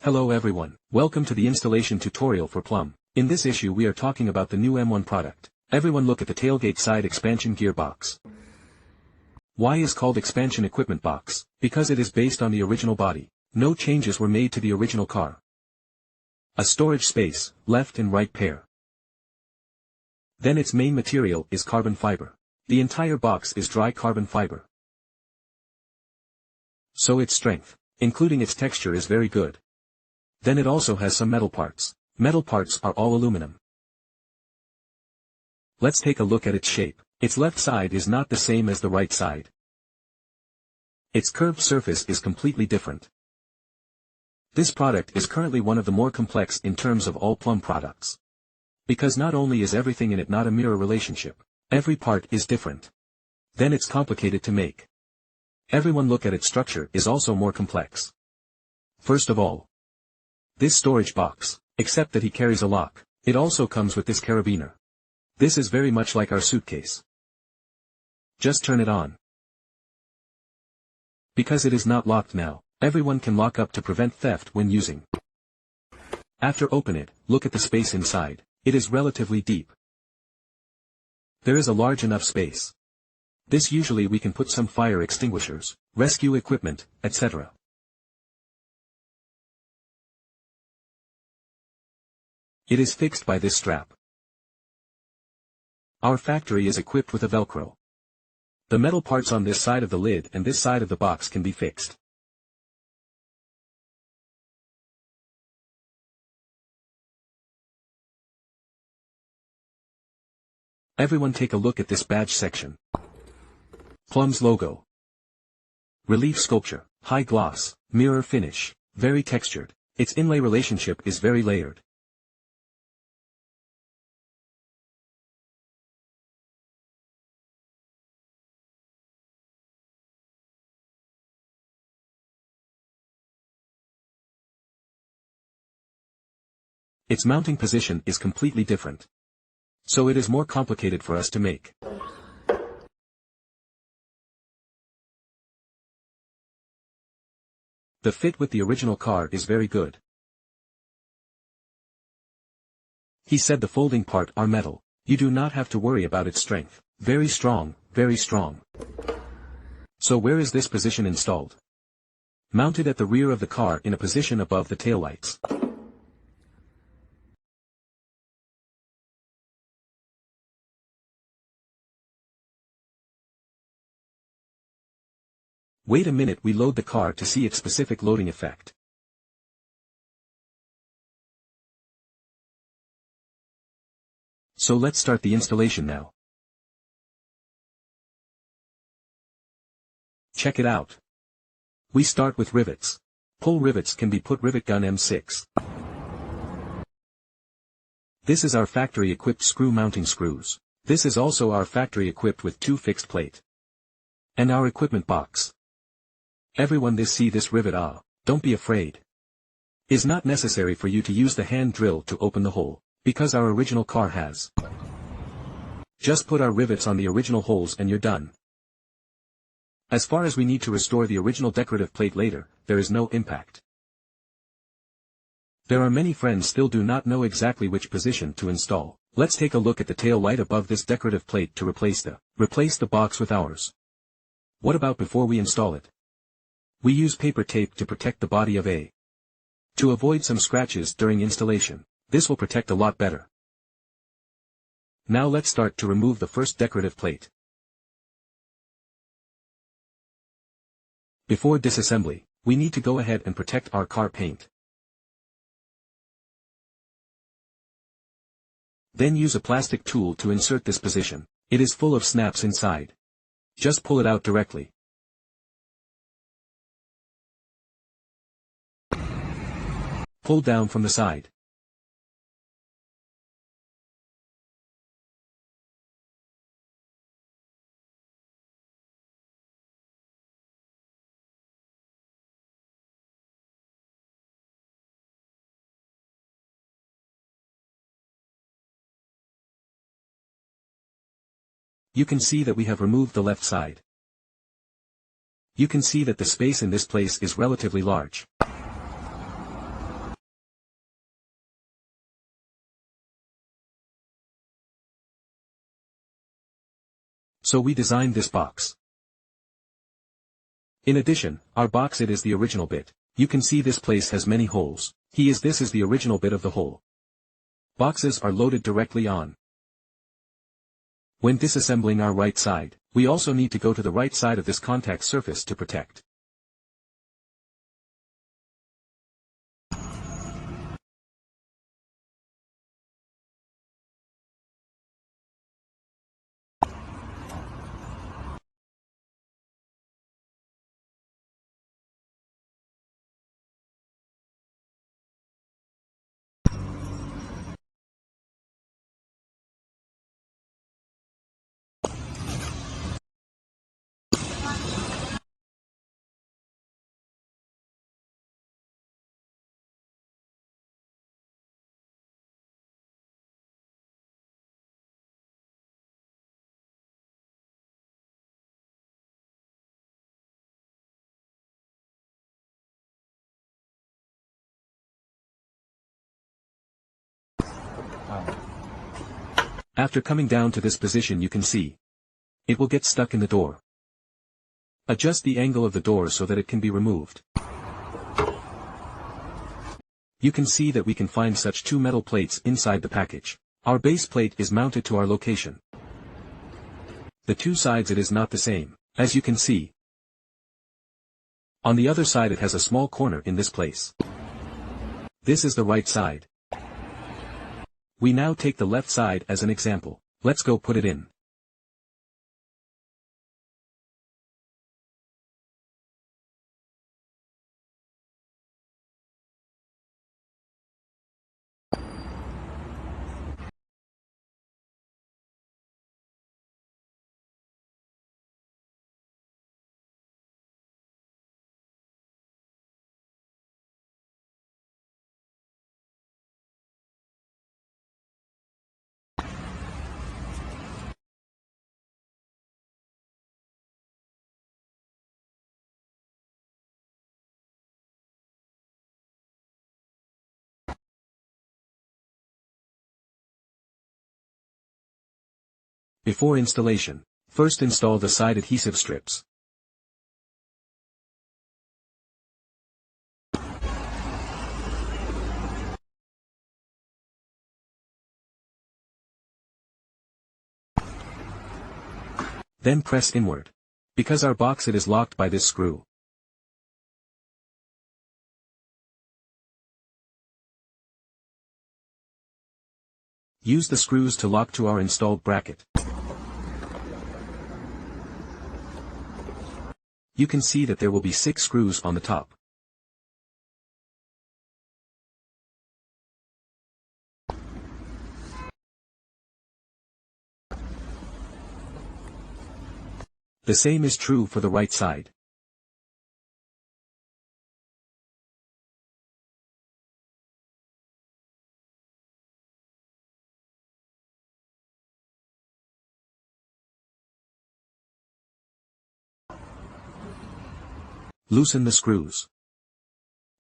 Hello everyone, welcome to the installation tutorial for Plum. In this issue we are talking about the new M1 product. Everyone look at the tailgate side expansion gearbox. Why is called expansion equipment box? Because it is based on the original body. No changes were made to the original car. A storage space, left and right pair. Then its main material is carbon fiber. The entire box is dry carbon fiber. So its strength, including its texture, is very good. Then it also has some metal parts. Metal parts are all aluminum. Let's take a look at its shape. Its left side is not the same as the right side. Its curved surface is completely different. This product is currently one of the more complex in terms of all Plum products. Because not only is everything in it not a mirror relationship, every part is different. Then it's complicated to make. Everyone look at its structure is also more complex. First of all, this storage box, except that he carries a lock, it also comes with this carabiner. This is very much like our suitcase. Just turn it on. Because it is not locked now, everyone can lock up to prevent theft when using. After open it, look at the space inside. It is relatively deep. There is a large enough space. This usually we can put some fire extinguishers, rescue equipment, etc. It is fixed by this strap. Our factory is equipped with a Velcro. The metal parts on this side of the lid and this side of the box can be fixed. Everyone take a look at this badge section. Plum's logo. Relief sculpture, high gloss, mirror finish, very textured. Its inlay relationship is very layered. Its mounting position is completely different. So it is more complicated for us to make. The fit with the original car is very good. He said the folding part are metal. You do not have to worry about its strength. Very strong, very strong. So where is this position installed? Mounted at the rear of the car in a position above the taillights. Wait a minute, we load the car to see its specific loading effect. So let's start the installation now. Check it out. We start with rivets. Pull rivets can be put rivet gun M6. This is our factory equipped screw mounting screws. This is also our factory equipped with 2 fixed plate. And our equipment box. Everyone see this rivet, don't be afraid. Is not necessary for you to use the hand drill to open the hole, because our original car has. Just put our rivets on the original holes and you're done. As far as we need to restore the original decorative plate later, there is no impact. There are many friends still do not know exactly which position to install. Let's take a look at the tail light above this decorative plate to replace the box with ours. What about before we install it? We use paper tape to protect the body of A. To avoid some scratches during installation. This will protect a lot better. Now let's start to remove the first decorative plate. Before disassembly, we need to go ahead and protect our car paint. Then use a plastic tool to insert this position. It is full of snaps inside. Just pull it out directly. Pull down from the side. You can see that we have removed the left side. You can see that the space in this place is relatively large. So we designed this box. In addition, our box it is the original bit. You can see this place has many holes. This is the original bit of the hole. Boxes are loaded directly on. When disassembling our right side, we also need to go to the right side of this contact surface to protect. After coming down to this position you can see it will get stuck in the door. Adjust the angle of the door so that it can be removed. You can see that we can find such two metal plates inside the package. Our base plate is mounted to our location. The two sides it is not the same, as you can see. On the other side it has a small corner in this place. This is the right side. We now take the left side as an example. Let's go put it in. Before installation, first install the side adhesive strips. Then press inward. Because our box it is locked by this screw. Use the screws to lock to our installed bracket. You can see that there will be 6 screws on the top. The same is true for the right side. Loosen the screws.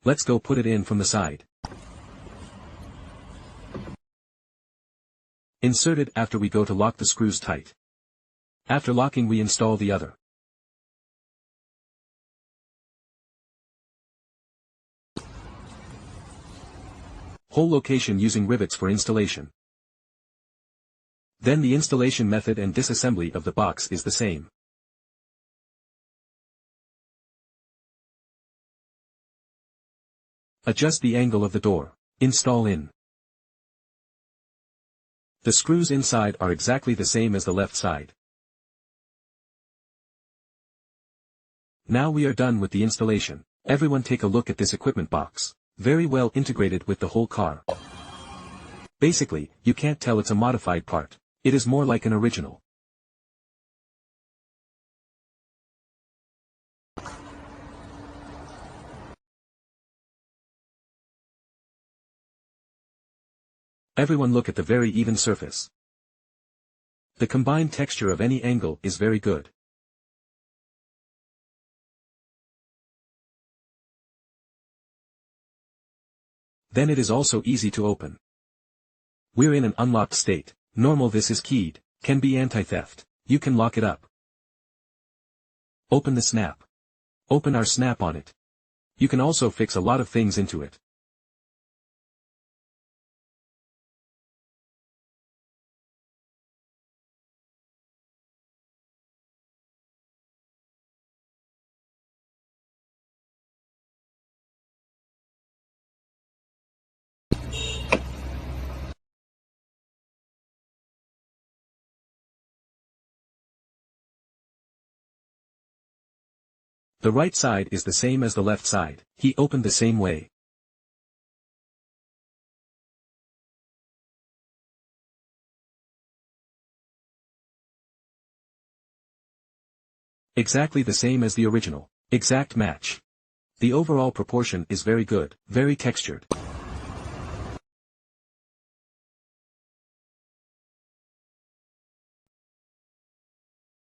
Let's go put it in from the side. Insert it after we go to lock the screws tight. After locking we install the other. Hole location using rivets for installation. Then the installation method and disassembly of the box is the same. Adjust the angle of the door. Install in. The screws inside are exactly the same as the left side. Now we are done with the installation. Everyone take a look at this equipment box. Very well integrated with the whole car. Basically, you can't tell it's a modified part. It is more like an original. Everyone look at the very even surface. The combined texture of any angle is very good. Then it is also easy to open. We're in an unlocked state. Normal this is keyed, can be anti-theft. You can lock it up. Open the snap. Open our snap on it. You can also fix a lot of things into it. The right side is the same as the left side. He opened the same way. Exactly the same as the original. Exact match. The overall proportion is very good, very textured.